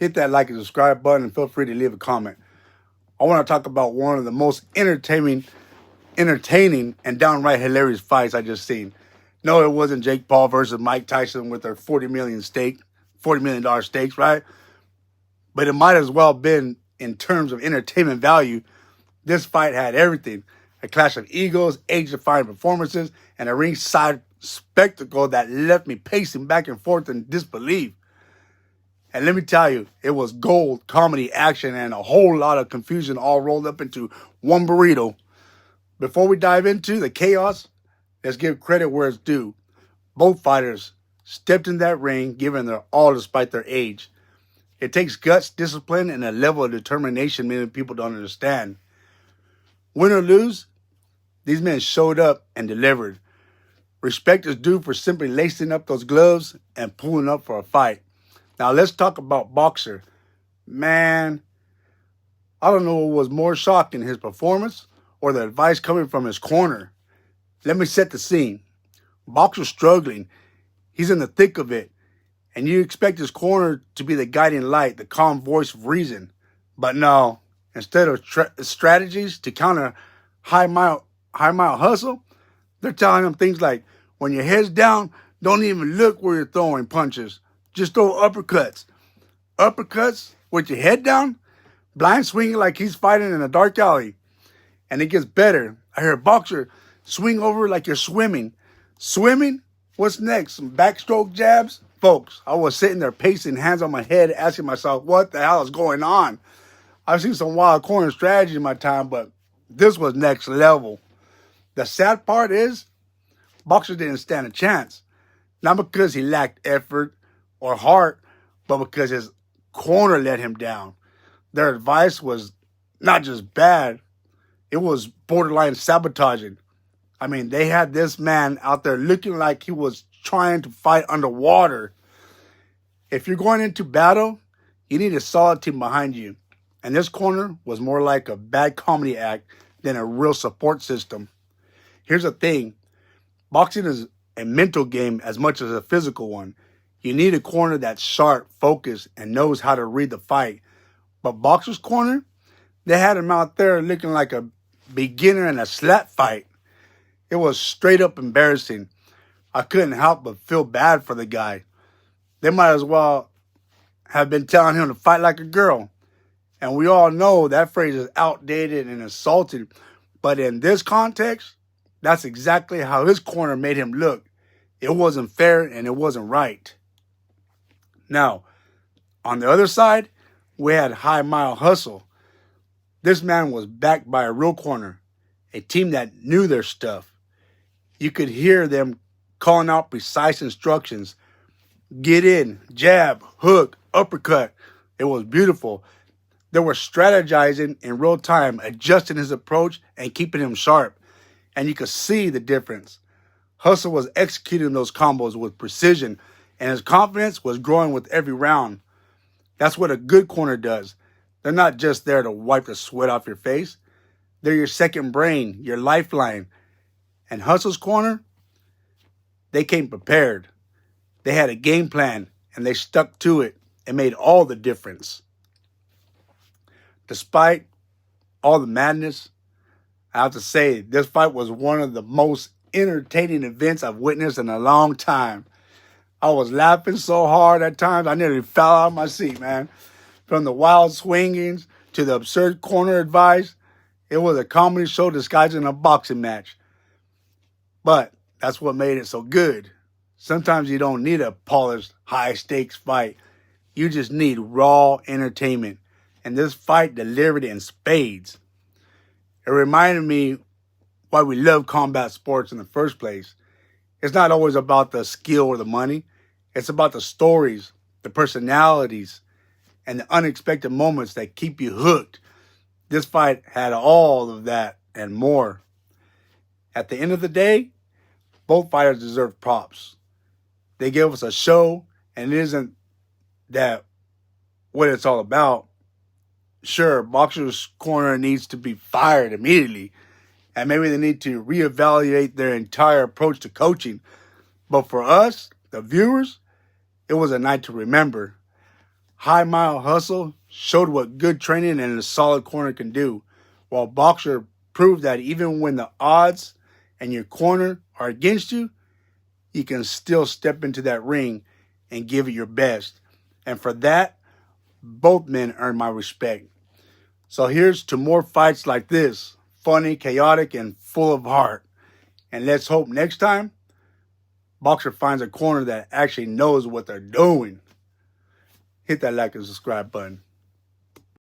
hit that like and subscribe button and feel free to leave a comment. I want to talk about one of the most entertaining and downright hilarious fights I just seen. No, it wasn't Jake Paul versus Mike Tyson with their $40 million stakes, right? But it might as well have been in terms of entertainment value. This fight had everything. A clash of egos, age-defying performances, and a ringside spectacle that left me pacing back and forth in disbelief. And let me tell you, it was gold, comedy, action, and a whole lot of confusion all rolled up into one burrito. Before we dive into the chaos, let's give credit where it's due. Both fighters stepped in that ring, giving their all despite their age. It takes guts, discipline, and a level of determination many people don't understand. Win or lose, these men showed up and delivered. Respect is due for simply lacing up those gloves and pulling up for a fight. Now let's talk about Boxer. Man, I don't know what was more shocking, his performance or the advice coming from his corner. Let me set the scene. Boxer's struggling. He's in the thick of it. And you expect his corner to be the guiding light, the calm voice of reason. But no, instead of strategies to counter high mile hustle, they're telling him things like, when your head's down, don't even look where you're throwing punches. Just throw uppercuts. Uppercuts with your head down, blind swinging like he's fighting in a dark alley. And it gets better. I hear Boxer swing over like you're swimming. Swimming? What's next? Some backstroke jabs? Folks, I was sitting there pacing, hands on my head, asking myself, what the hell is going on? I've seen some wild corner strategy in my time, but this was next level. The sad part is, Boxer didn't stand a chance. Not because he lacked effort or heart, but because his corner let him down. Their advice was not just bad, it was borderline sabotaging. I mean, they had this man out there looking like he was trying to fight underwater. If you're going into battle, you need a solid team behind you. And this corner was more like a bad comedy act than a real support system. Here's the thing. Boxing is a mental game as much as a physical one. You need a corner that's sharp, focused, and knows how to read the fight. But Boxer's corner, they had him out there looking like a beginner in a slap fight. It was straight up embarrassing. I couldn't help but feel bad for the guy. They might as well have been telling him to fight like a girl. And we all know that phrase is outdated and insulting. But in this context, that's exactly how his corner made him look. It wasn't fair and it wasn't right. Now, on the other side, we had High Mile Hustle. This man was backed by a real corner, a team that knew their stuff. You could hear them calling out precise instructions. Get in, jab, hook, uppercut. It was beautiful. They were strategizing in real time, adjusting his approach and keeping him sharp. And you could see the difference. Hustle was executing those combos with precision, and his confidence was growing with every round. That's what a good corner does. They're not just there to wipe the sweat off your face. They're your second brain, your lifeline. And Hustle's corner, they came prepared. They had a game plan, and they stuck to it. It made all the difference. Despite all the madness, I have to say, this fight was one of the most entertaining events I've witnessed in a long time. I was laughing so hard at times, I nearly fell out of my seat, man. From the wild swingings to the absurd corner advice, it was a comedy show disguised in a boxing match. But that's what made it so good. Sometimes you don't need a polished, high-stakes fight. You just need raw entertainment. And this fight delivered in spades. It reminded me why we love combat sports in the first place. It's not always about the skill or the money. It's about the stories, the personalities, and the unexpected moments that keep you hooked. This fight had all of that and more. At the end of the day, both fighters deserve props. They gave us a show, and it isn't that what it's all about. Sure, Boxer's corner needs to be fired immediately, and maybe they need to reevaluate their entire approach to coaching. But for us, the viewers, it was a night to remember. high mile hustle showed what good training and a solid corner can do, while boxer proved that even when the odds and your corner are against you, you can still step into that ring and give it your best. And for that, both men earn my respect. So here's to more fights like this, funny, chaotic, and full of heart. And let's hope next time, boxer finds a corner that actually knows what they're doing. Hit that like and subscribe button.